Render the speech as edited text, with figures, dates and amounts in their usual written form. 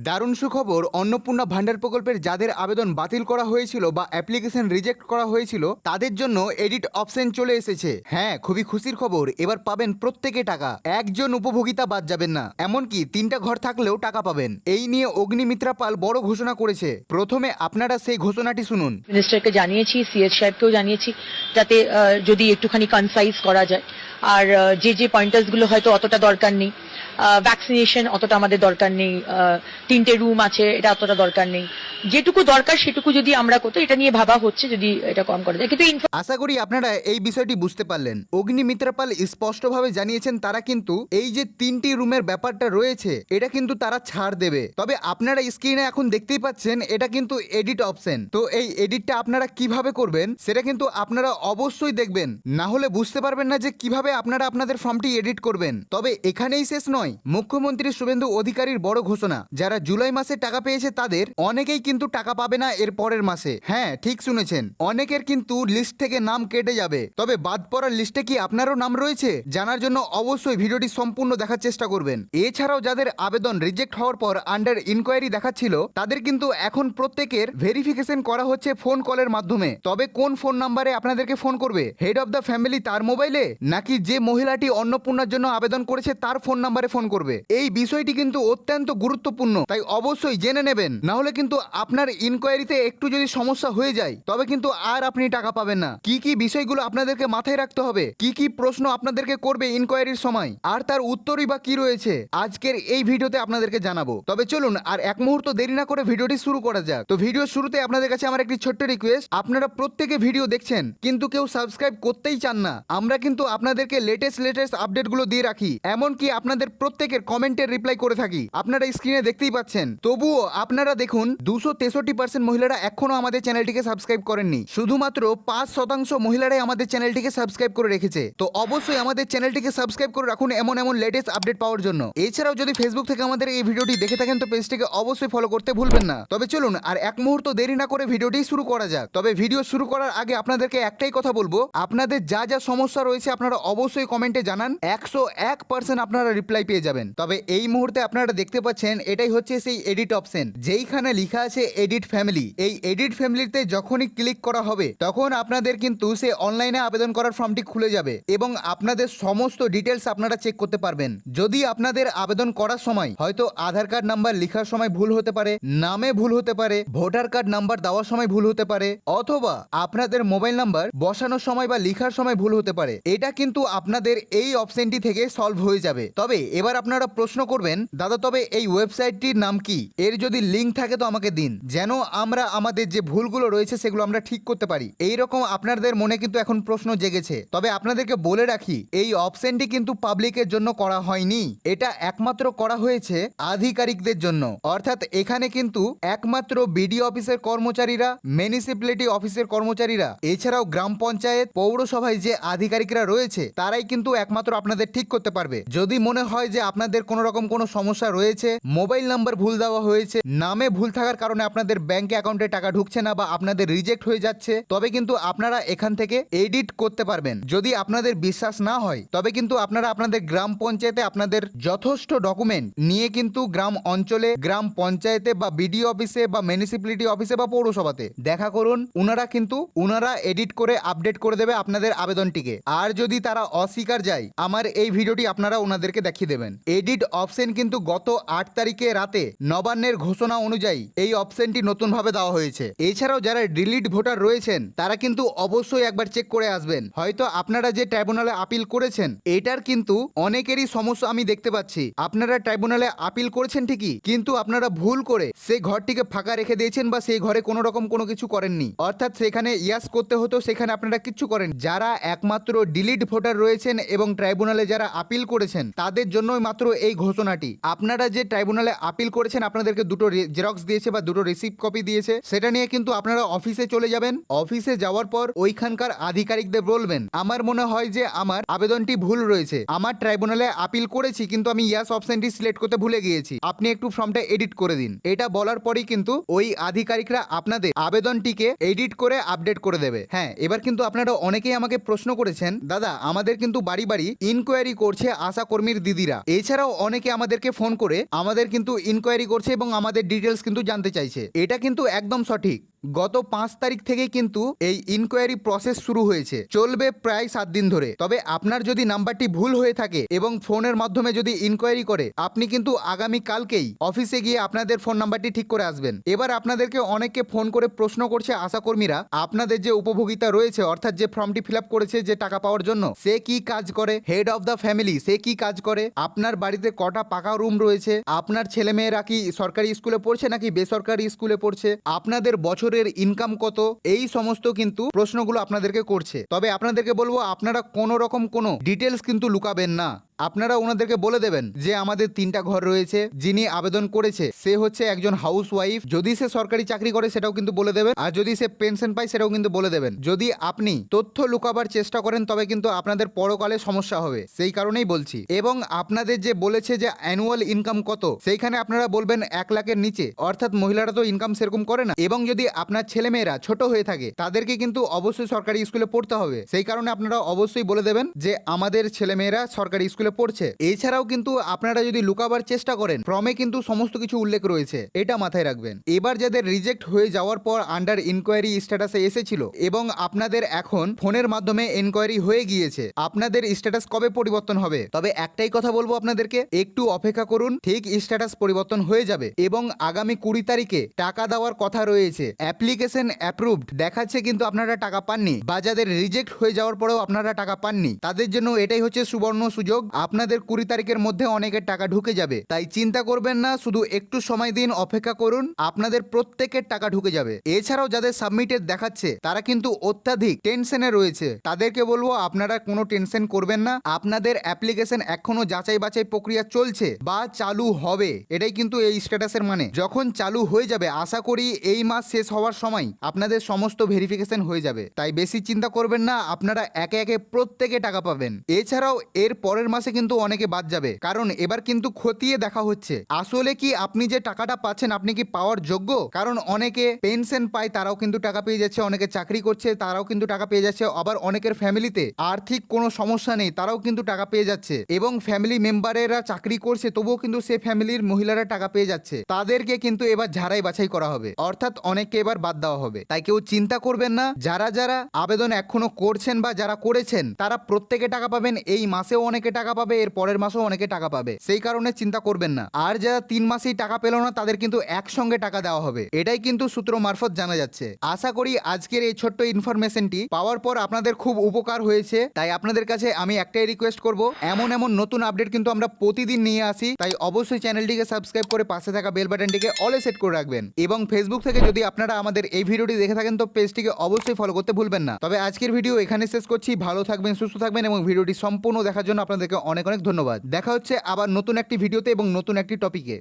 দারুণ সুখবর, অন্নপূর্ণা ভান্ডার প্রকল্পের যাদের আবেদন বাতিল করা হয়েছিল বা অ্যাপ্লিকেশন রিজেক্ট করা হয়েছিল তাদের জন্য এডিট অপশন চলে এসেছে। হ্যাঁ, খুবই খুশির খবর, এবার পাবেন প্রত্যেকে টাকা, একজন উপভোক্তা বাদ যাবেন না। এমনকি 3টা ঘর থাকলেও টাকা পাবেন। এই নিয়ে অগ্নিমিত্রা পাল বড় ঘোষণা করেছে। প্রথমে আপনারা সেই ঘোষণাটি শুনুন। মিনিস্টারকে জানিয়েছি, সিএস সাহেবকেও জানিয়েছি, যাতে যদি একটুখানি কনসাইজ করা যায়। আর যে পয়েন্টার্সগুলো হয়তো অতটা দরকার নেই, ভ্যাকসিনেশন অতটা আমাদের দরকার নেই, 3টে রুম আছে এটা অতটা দরকার নেই, যেটুকু দরকার সেটুকু যদি আমরা করতে, এটা নিয়ে ভাবা হচ্ছে যদি এটা কম করা যায়। কিন্তু আশা করি আপনারা এই বিষয়টি বুঝতে পারলেন। অগ্নিমিত্রা পাল স্পষ্টভাবে জানিয়েছেন তারা কিন্তু এই যে 3টি রুমের ব্যাপারটা রয়েছে এটা কিন্তু তারা ছাড় দেবে। তবে আপনারা স্ক্রিনে এখন দেখতেই পাচ্ছেন এটা কিন্তু এডিট অপশন। তো এই এডিটটা আপনারা কিভাবে করবেন সেটা কিন্তু আপনারা অবশ্যই দেখবেন, না হলে বুঝতে পারবেন না যে কিভাবে আপনারা আপনাদের ফর্মটি এডিট করবেন। তবে এখানেই শেষ নয়, মুখ্যমন্ত্রী শুভেন্দু অধিকারীর বড় ঘোষণা, যারা জুলাই মাসে টাকা পেয়েছে তাদের অনেকেই কিন্তু টাকা পাবে না এর পরের মাসে। হ্যাঁ, ঠিক শুনেছেন, অনেকের কিন্তু লিস্ট থেকে নাম কেটে যাবে। তবে বাদ পড়ার লিস্টে কি আপনারও নাম রয়েছে জানার জন্য অবশ্যই ভিডিওটি সম্পূর্ণ দেখার চেষ্টা করবেন। এছাড়াও যাদের আবেদন রিজেক্ট হওয়ার পর আন্ডার ইনকোয়ারি দেখাচ্ছিল তাদের কিন্তু এখন প্রত্যেকের ভেরিফিকেশন করা হচ্ছে ফোন কলের মাধ্যমে। তবে কোন ফোন নাম্বারে আপনাদেরকে ফোন করবে, হেড অফ দ্য ফ্যামিলি তার মোবাইলে, নাকি যে মহিলাটি অন্নপূর্ণার জন্য আবেদন করেছে তার ফোন নাম্বারে ফোন করবে? এই বিষয়টি কিন্তু অত্যন্ত গুরুত্বপূর্ণ, তাই অবশ্যই জেনে নেবেন, না হলে কিন্তু আপনার ইনকোয়ারিতে একটু যদি সমস্যা হয়ে যায় তবে কিন্তু আর আপনি টাকা পাবেন না। কি কি বিষয়গুলো আপনাদেরকে মাথায় রাখতে হবে, কি কি প্রশ্ন আপনাদেরকে করবে ইনকোয়ারির সময়, আর তার উত্তরই বা কি রয়েছে, আজকের এই ভিডিওতে আপনাদেরকে জানাবো। তবে চলুন আর এক মুহূর্ত দেরি না করে ভিডিওটি শুরু করা যাক। তো ভিডিও শুরুতে আপনাদের কাছে আমার একটি ছোট্ট রিকোয়েস্ট, আপনারা প্রত্যেকে ভিডিও দেখছেন কিন্তু কেউ সাবস্ক্রাইব করতেই চান না। আমরা কিন্তু আপনাদেরকে লেটেস্ট আপডেটগুলো দিয়ে রাখি, এমনকি আপনাদের প্রত্যেকের কমেন্টের রিপ্লাই করে থাকি, আপনারা স্ক্রিনে দেখতেই পাচ্ছেন। তবুও আপনারা দেখুন 263% মহিলারা এখনো আমাদের চ্যানেলটিকে সাবস্ক্রাইব করেননি, শুধুমাত্র 5% মহিলারাই আমাদের চ্যানেলটিকে সাবস্ক্রাইব করে রেখেছে। তো অবশ্যই আমাদের চ্যানেলটিকে সাবস্ক্রাইব করে রাখুন এমন লেটেস্ট আপডেট পাওয়ার জন্য। এছাড়াও যদি ফেসবুক থেকে আমাদের এই ভিডিওটি দেখে থাকেন তো পেজটিকে অবশ্যই ফলো করতে ভুলবেন না। তবে চলুন আর এক মুহূর্ত দেরি না করে ভিডিওটি শুরু করা যাক। তবে ভিডিও শুরু করার আগে আপনাদেরকে একটাই কথা বলবো, আপনাদের যা যা সমস্যা রয়েছে আপনারা অবশ্যই কমেন্টে জানান, 101% আপনারা রিপ্লাই পেয়ে যাবেন। তবে এই মুহূর্তে আপনারা দেখতে পাচ্ছেন এটাই হচ্ছে সেই এডিট অপশন, যেইখানে লেখা আছে এডিট ফ্যামিলি। এই এডিট ফ্যামিলিতে যখনই ক্লিক করা হবে তখন আপনাদের কিন্তু সে অনলাইনে আবেদন করার ফর্মটি খুলে যাবে এবং আপনাদের সমস্ত ডিটেলস আপনারা চেক করতে পারবেন। যদি আপনাদের আবেদন করার সময় হয়তো আধার কার্ড নাম্বার লেখার সময় ভুল হতে পারে, নামে ভুল হতে পারে, ভোটার কার্ড নাম্বার দেওয়ার সময় ভুল হতে পারে, অথবা আপনাদের মোবাইল নাম্বার বসানোর সময় বা লেখার সময় ভুল হতে পারে, এটা কিন্তু আপনাদের এই অপশনটি থেকে সলভ হয়ে যাবে। তবে এবার আপনারা প্রশ্ন করবেন, দাদা তবে এই ওয়েবসাইটটির নাম কি, এর যদি লিঙ্ক থাকে তো আমাকে দিন, যেন আমরা আমাদের যে ভুলগুলো রয়েছে সেগুলো আমরা ঠিক করতে পারি। এইরকম আপনাদের মনে কিন্তু এখন প্রশ্ন জেগেছে। তবে আপনাদেরকে বলে রাখি, এই অপশনটি কিন্তু পাবলিকের জন্য করা হয়নি, এটা একমাত্র করা হয়েছে আধিকারিকদের জন্য। অর্থাৎ এখানে কিন্তু একমাত্র বিডিও অফিসের কর্মচারীরা, মিউনিসিপ্যালিটি অফিসের কর্মচারীরা, এছাড়াও গ্রাম পঞ্চায়েত, পৌরসভায় যে আধিকারিকরা রয়েছে তারাই কিন্তু একমাত্র আপনাদের ঠিক করতে পারবে। যদি মনে হয় যে আপনাদের কোনো রকম কোনো সমস্যা রয়েছে, মোবাইল নাম্বার ভুল দেওয়া হয়েছে, নামে ভুল থাকার কারণে আপনাদের ব্যাংক অ্যাকাউন্টে টাকা ঢুকছে না বা আপনাদের রিজেক্ট হয়ে যাচ্ছে, তবে কিন্তু আপনারা এখান থেকে এডিট করতে পারবেন। যদি আপনাদের বিশ্বাস না হয় তবে কিন্তু আপনারা আপনাদের গ্রাম পঞ্চায়েতে আপনাদের যথেষ্ট ডকুমেন্ট নিয়ে কিন্তু গ্রাম অঞ্চলে, গ্রাম পঞ্চায়েতে বা বিডিও অফিসে বা মিউনিসিপ্যালিটি অফিসে বা পৌরসভাতে দেখা করুন, উনারা এডিট করে আপডেট করে দেবে আপনাদের আবেদনটিকে। আর যদি তারা অস্বীকার যায়, আমার এই ভিডিওটি আপনারা ওনাদেরকে দেখিয়ে দেবেন। এডিট অপশন কিন্তু গত 8 তারিখে রাতে নবান্নের ঘোষণা অনুযায়ী এই অপশনটি নতুনভাবে দেওয়া হয়েছে। এছাড়াও যারা ডিলিট ভোটার রয়েছেন তারা কিন্তু অবশ্যই একবার চেক করে আসবেন। হয়তো আপনারা যে ট্রাইব্যুনালে আপিল করেছেন এটার কিন্তু অনেকেরই সমস্যা আমি দেখতে পাচ্ছি। আপনারা ট্রাইব্যুনালে আপিল করেছেন ঠিকই, কিন্তু আপনারা ভুল করে সেই ঘরটিকে ফাঁকা রেখে দিয়েছেন বা সেই ঘরে কোনো রকম কোনো কিছু করেননি। অর্থাৎ সেখানে ইয়াস করতে হতো, সেখানে আপনারা কিচ্ছু করেন। যারা একমাত্র ডিলিট ভোটার রয়েছেন এবং ট্রাইব্যুনালে যারা আপিল করেছেন তাদের জন্যই মাত্র এই ঘোষণাটি। আপনারা যে ট্রাইব্যুনালে আপিল করেছেন আপনাদেরকে দুটো জেরক্স দিয়েছে বা দুটো দুটো রিসিপ্ট কপি দিয়েছে, সেটা নিয়ে কিন্তু আপনারা অফিসে চলে যাবেন। অফিসে যাওয়ার পর ওইখানকার আধিকারিকদের বলবেন আমার মনে হয় যে আমার আবেদনটি ভুল রয়েছে, আমার ট্রাইব্যুনালে আপিল করেছি কিন্তু আমি ইয়াস অপশনটি সিলেক্ট করতে ভুলে গিয়েছি, আপনি একটু ফর্মটা এডিট করে দিন। এটা বলার পরেই কিন্তু ওই আধিকারিকরা আপনাদের আবেদনটিকে এডিট করে আপডেট করে দেবে। হ্যাঁ, এবার কিন্তু আপনারা অনেকেই আমাকে প্রশ্ন করেছেন, দাদা আমাদের কিন্তু বাড়ি বাড়ি ইনকোয়ারি করছে আশা কর্মীর দিদিরা, এছাড়াও অনেকে আমাদেরকে ফোন করে আমাদের কিন্তু ইনকোয়ারি করছে এবং আমাদের ডিটেলস কিন্তু জানতে চাইছে। এটা কিন্তু একদম সঠিক। গত 5 তারিখ থেকে কিন্তু এই ইনকোয়ারি প্রসেস শুরু হয়েছে, চলবে প্রায় 7 দিন ধরে। তবে আপনার যদি নাম্বারটি ভুল হয়ে থাকে এবং ফোনের মাধ্যমে যদি ইনকোয়ারি করে, আপনি কিন্তু আগামী কালকেই অফিসে গিয়ে আপনাদের ফোন নাম্বারটি ঠিক করে আসবেন। এবার আপনাদেরকে অনেকে ফোন করে প্রশ্ন করছে আশাকর্মীরা, আপনাদের যে উপভোগিতা রয়েছে অর্থাৎ যে ফর্মটি ফিল আপ করেছে যে টাকা পাওয়ার জন্য, সে কি কাজ করে, হেড অফ দ্য ফ্যামিলি সে কি কাজ করে, আপনার বাড়িতে কটা পাকা রুম রয়েছে, আপনার ছেলেমেয়েরা কি সরকারি স্কুলে পড়ছে নাকি বেসরকারি স্কুলে পড়ছে, আপনাদের বছরের ইনকাম কত, এই সমস্ত কিন্তু প্রশ্নগুলো আপনাদেরকে করছে। তবে আপনাদেরকে বলবো আপনারা কোনো রকম কোনো ডিটেলস কিন্তু লুকাবেন না। আপনারা ওনাদেরকে বলে দেবেন যে আমাদের 3টা ঘর রয়েছে, যিনি আবেদন করেছে সে হচ্ছে একজন হাউস ওয়াইফ, যদি সে সরকারি চাকরি করে সেটাও কিন্তু বলে দেবেন, আর যদি সে পেনশন পায় সেটাও কিন্তু বলে দেবেন। যদি আপনি তথ্য লুকাবার চেষ্টা করেন তবে কিন্তু আপনাদের পরকালে সমস্যা হবে, সেই কারণেই বলছি। এবং আপনাদের যে বলেছে যে অ্যানুয়াল ইনকাম কত, সেইখানে আপনারা বলবেন 1 লাখের নিচে, অর্থাৎ মহিলারা তো ইনকাম সেরকম করে না। এবং যদি আপনার ছেলেমেয়েরা ছোট হয়ে থাকে তাদেরকে কিন্তু অবশ্যই সরকারি স্কুলে পড়তে হবে, সেই কারণে আপনারা অবশ্যই বলে দেবেন যে আমাদের ছেলেমেয়েরা সরকারি স্কুলে পড়ছে। এছাড়াও কিন্তু আপনারা যদি লুকাবার চেষ্টা করেন, ফর্মে কিন্তু সমস্ত কিছু উল্লেখ রয়েছে, এটা মাথায় রাখবেন। এবার যাদের রিজেক্ট হয়ে যাওয়ার পর আন্ডার ইনকোয়ারি স্ট্যাটাসে এসেছিল এবং আপনাদের এখন ফোনের মাধ্যমে ইনকোয়ারি হয়ে গিয়েছে, আপনাদের স্ট্যাটাস কবে পরিবর্তন হবে? তবে একটাই কথা বলবো আপনাদেরকে, একটু অপেক্ষা করুন, ঠিক স্ট্যাটাস পরিবর্তন হয়ে যাবে। এবং আগামী 20 তারিখে টাকা দেওয়ার কথা রয়েছে। অ্যাপ্লিকেশন অ্যাপ্রুভড দেখাচ্ছে কিন্তু আপনারা টাকা পাননি, বা যাদের রিজেক্ট হয়ে যাওয়ার পরেও আপনারা টাকা পাননি, তাদের জন্য এটাই হচ্ছে সুবর্ণ সুযোগ। আপনাদের 20 তারিখের মধ্যে অনেকের টাকা ঢুকে যাবে, তাই চিন্তা করবেন না, শুধু একটু সময় দিন, অপেক্ষা করুন, আপনাদের প্রত্যেকের টাকা ঢুকে যাবে। এছাড়াও যাদের সাবমিটেড দেখাচ্ছে তারা কিন্তু অত্যাধিক টেনশনে রয়েছে, তাদেরকে বলবো আপনারা কোনো টেনশন করবেন না, আপনাদের অ্যাপ্লিকেশন এখনো যাচাই বাছাই প্রক্রিয়া চলছে বা চালু হবে, এটাই কিন্তু এই স্ট্যাটাসের মানে। যখন চালু হয়ে যাবে, আশা করি এই মাস শেষ হওয়ার সময় আপনাদের সমস্ত ভেরিফিকেশন হয়ে যাবে, তাই বেশি চিন্তা করবেন না, আপনারা একে একে প্রত্যেকে টাকা পাবেন। এছাড়াও এর পরের মাসে কিন্তু অনেকে বাদ যাবে, কারণ এবার কিন্তু খতিয়ে দেখা হচ্ছে আসলে কি আপনি যে টাকাটা পাচ্ছেন আপনি কি পাওয়ার যোগ্য। কারণ অনেকে পেনশন পায় তারাও কিন্তু টাকা পেয়ে যাচ্ছে, অনেকে চাকরি করছে তারাও কিন্তু টাকা পেয়ে যাচ্ছে, আবার অনেকের ফ্যামিলিতে আর্থিক কোনো সমস্যা নেই তারাও কিন্তু টাকা পেয়ে যাচ্ছে, এবং ফ্যামিলি মেম্বারেরা চাকরি করছে তবুও কিন্তু সে ফ্যামিলির মহিলারা টাকা পেয়ে যাচ্ছে, তাদেরকে কিন্তু এবার ঝাড়াই বাছাই করা হবে, অর্থাৎ অনেককে এবার বাদ দেওয়া হবে। তাই কেউ চিন্তা করবেন না, যারা যারা আবেদন এখনো করছেন বা যারা করেছেন তারা প্রত্যেকে টাকা পাবেন, এই মাসেও অনেকে টাকা পাবে, এর পরের মাসেও অনেকে টাকা পাবে, সেই কারণে চিন্তা করবেন না। আর যারা 3 মাসেই টাকা পেল না তাদের কিন্তু একসঙ্গে টাকা দেওয়া হবে, এটাই কিন্তু সূত্র মারফত জানা যাচ্ছে। আশা করি আজকের এই ছোট্ট ইনফরমেশনটি পাওয়ার পর আপনাদের খুব উপকার হয়েছে। তাই আপনাদের কাছে আমি একটাই রিকোয়েস্ট করব, এমন এমন নতুন আপডেট কিন্তু আমরা প্রতিদিন নিয়ে আসি, তাই অবশ্যই চ্যানেলটিকে সাবস্ক্রাইব করে পাশে থাকা বেল বাটনটিকে অলে সেট করে রাখবেন। এবং ফেসবুক থেকে যদি আপনারা আমাদের এই ভিডিওটি দেখে থাকেন তো পেজটিকে অবশ্যই ফলো করতে ভুলবেন না। তবে আজকের ভিডিও এখানে শেষ করছি, ভালো থাকবেন, সুস্থ থাকবেন, এবং ভিডিওটি সম্পূর্ণ দেখার জন্য আপনাদেরকে অনেক অনেক ধন্যবাদ। দেখা হচ্ছে আবার নতুন একটি ভিডিওতে এবং নতুন একটি টপিকে।